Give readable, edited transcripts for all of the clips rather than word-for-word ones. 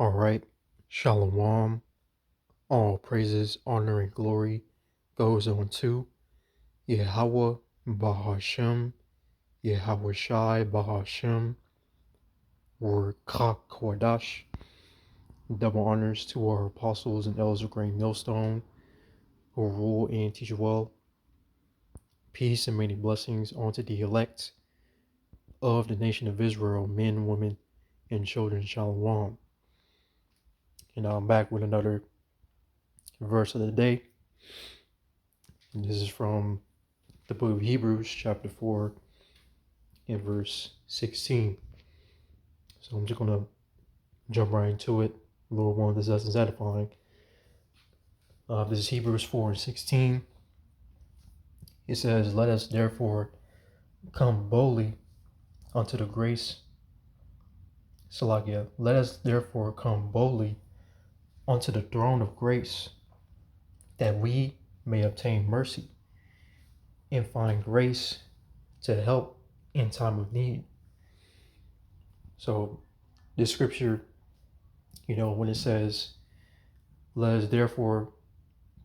All right. Shalom. All praises, honor, and glory goes unto Yahweh Bahashem, Yahweh Shai Bahashem, or Kakwadash. Double honors to our apostles and elders of Great Millstone who rule and teach well. Peace and many blessings unto the elect of the nation of Israel, men, women, and children. Shalom. And I'm back with another verse of the day. And this is from the book of Hebrews, chapter 4, and verse 16. So I'm just going to jump right into it. Lord willing, this lesson is edifying. This is Hebrews 4 and 16. It says, "Let us therefore come boldly unto the grace." Salakia. "Let us therefore come boldly unto the throne of grace, that we may obtain mercy and find grace to help in time of need." So this scripture, when it says, "Let us therefore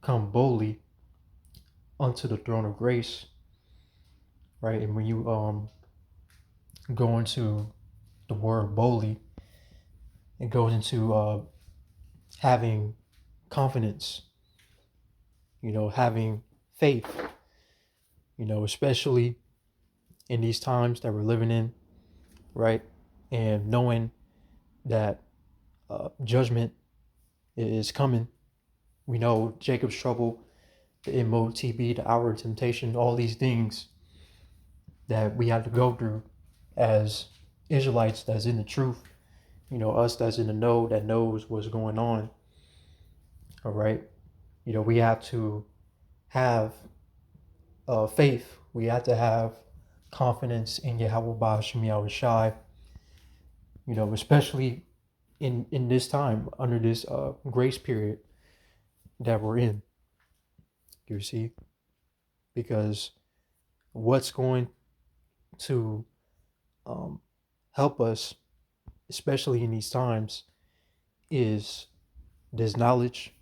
come boldly unto the throne of grace," right? And when you go into the word boldly, it goes into having confidence, having faith, especially in these times that we're living in, right? And knowing that judgment is coming. We know Jacob's trouble, the MOTB, the hour of temptation, all these things that we have to go through as Israelites that's in the truth, us that's in the know, that knows what's going on. All right. We have to have faith. We have to have confidence in Yahweh Ba'ashem Yahweh Shai, especially in this time, under this grace period that we're in. You see? Because what's going to help us, especially in these times, is this knowledge,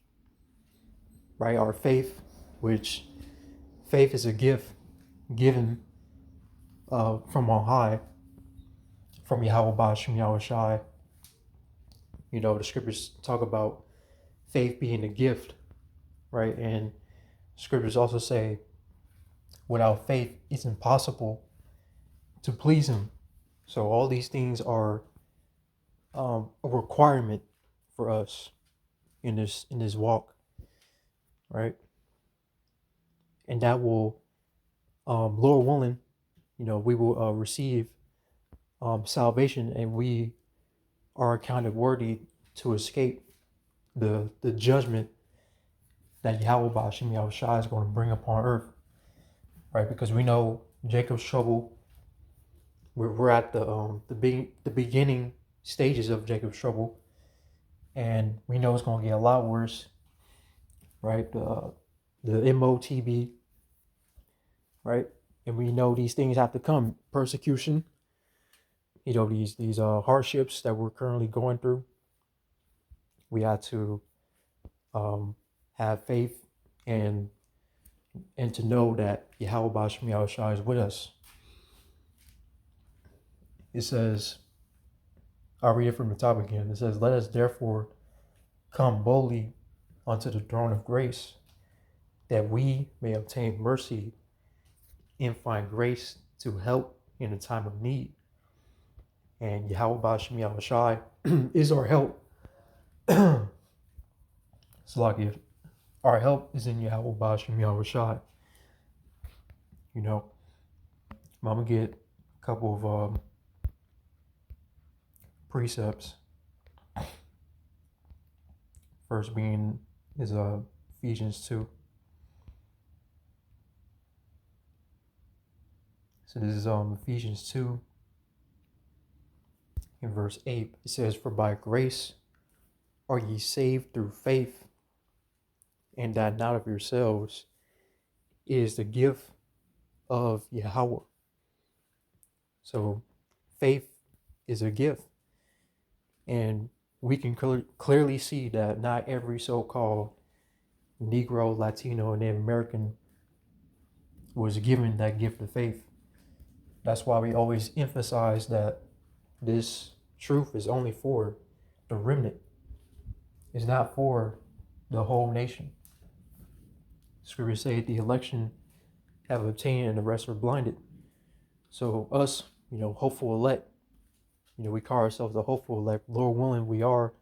right? Our faith, which faith is a gift given from on high, from Yahweh Ba'ashem Yahweh Shai. The scriptures talk about faith being a gift, right? And scriptures also say, without faith, it's impossible to please Him. So all these things are a requirement for us in this walk, right? And that will, Lord willing, we will receive salvation, and we are accounted worthy to escape the judgment that Yahweh Ba'ashem Yahweh Shai is going to bring upon earth, right? Because we know Jacob's trouble. We're at the beginning stages of Jacob's trouble, and we know it's going to get a lot worse, right? The MOTB, right? And we know these things have to come. Persecution, these hardships that we're currently going through. We have to have faith and to know that Yahweh Ba'ashem Yahweh Shai is with us. It says, I'll read it from the top again. It says, "Let us therefore come boldly unto the throne of grace, that we may obtain mercy and find grace to help in a time of need." And Yahweh Ba'ashem Yahweh Shai is our help. Salakia. Our help is in Yahweh Ba'ashem Yahweh Shai. I'm going to get a couple of precepts. First being is Ephesians 2. So this is Ephesians 2 in verse 8. It says, "For by grace are ye saved through faith, and that not of yourselves, it is the gift of Yahweh." So faith is a gift. And we can clearly see that not every so-called Negro, Latino, and Native American was given that gift of faith. That's why we always emphasize that this truth is only for the remnant. It's not for the whole nation. Scripture say the election have obtained and the rest are blinded. So us, hopeful elect, we call ourselves the hopeful elect. Lord willing, we are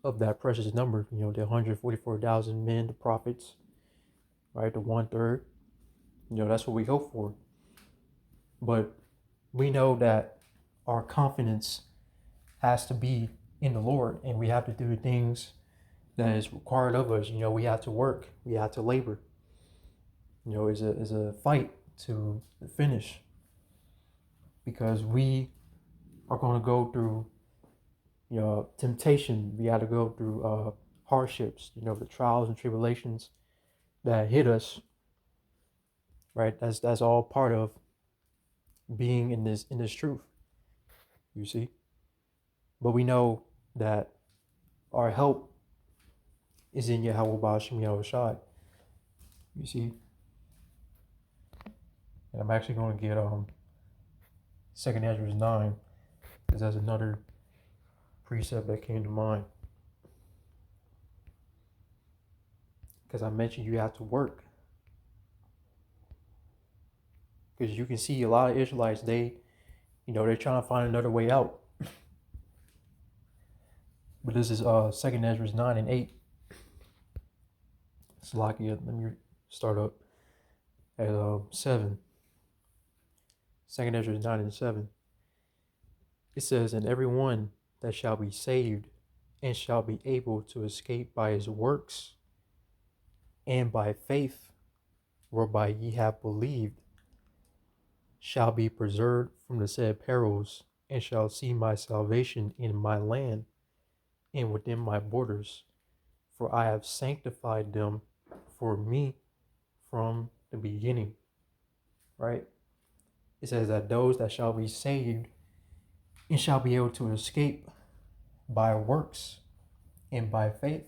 of that precious number, the 144,000 men, the prophets, right? The 1/3. That's what we hope for. But we know that our confidence has to be in the Lord, and we have to do things that is required of us. We have to work, we have to labor. Is a fight to the finish, because we are going to go through temptation. We got to go through hardships, the trials and tribulations that hit us, right? That's all part of being in this truth, you see. But we know that our help is in Yahweh Ba'ashem Yahushai, you see. And I'm actually going to get 2nd Ezra 9, because that's another precept that came to mind. Because I mentioned you have to work. Because you can see a lot of Israelites, they're trying to find another way out. But this is 2nd Ezra 9 and 8. Salakia, let me start up at 7. 2nd Ezra 9 and 7. It says, and every one that shall be saved and shall be able to escape by his works and by faith whereby ye have believed shall be preserved from the said perils, and shall see my salvation in my land and within my borders, for I have sanctified them for me from the beginning. Right? It says that those that shall be saved and shall be able to escape by works and by faith.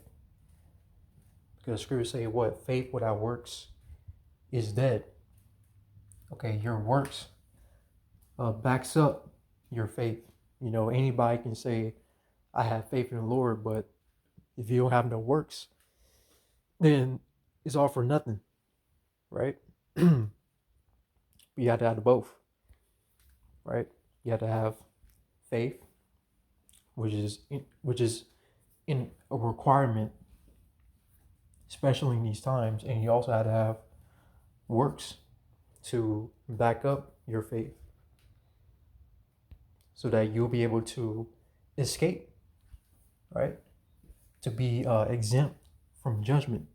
Because scripture say what? Faith without works is dead. Okay, your works backs up your faith. Anybody can say, I have faith in the Lord, but if you don't have no works, then it's all for nothing, right? You have to have both, right? You have to have faith, which is in a requirement, especially in these times, and you also have to have works to back up your faith, so that you'll be able to escape, right? To be exempt from judgment,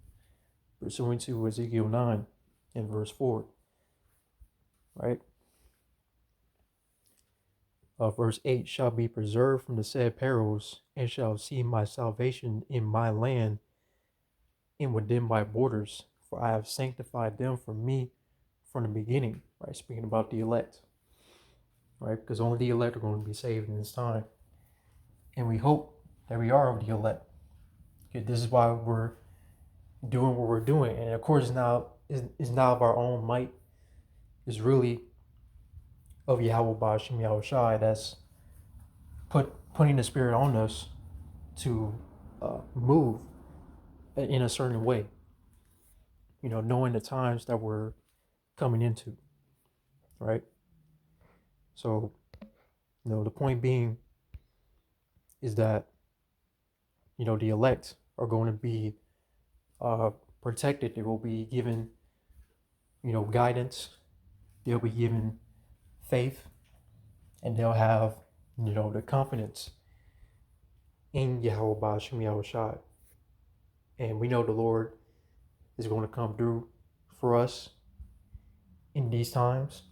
pursuant to Ezekiel 9 and verse 4, right? Verse 8, shall be preserved from the said perils, and shall see my salvation in my land and within my borders, for I have sanctified them for me from the beginning, right? Speaking about the elect, right? Because only the elect are going to be saved in this time. And we hope that we are of the elect. Okay, this is why we're doing what we're doing. And of course, now is not of our own might. It's really of Yahweh Ba'ashem Yahushai that's putting the Spirit on us to move in a certain way. Knowing the times that we're coming into, right? So, the point being is that, the elect are going to be protected. They will be given, guidance. They'll be given faith, and they'll have, the confidence in Yahweh Ba'ashem Yahushai. And we know the Lord is going to come through for us in these times.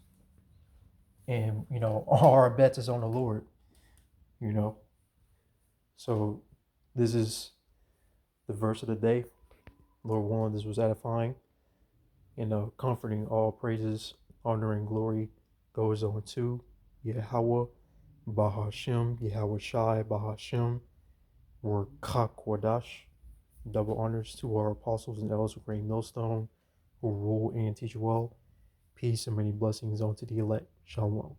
And, all our bets is on the Lord, So this is the verse of the day. Lord willing, this was edifying and comforting. All praises, honor, and glory goes on to Yahweh Ba'ashem, Yahweh Shai Ba'ashem, or Kakwadash. Double honors to our apostles and elders of Great Millstone who rule and teach well. Peace and many blessings unto the elect. Shalom.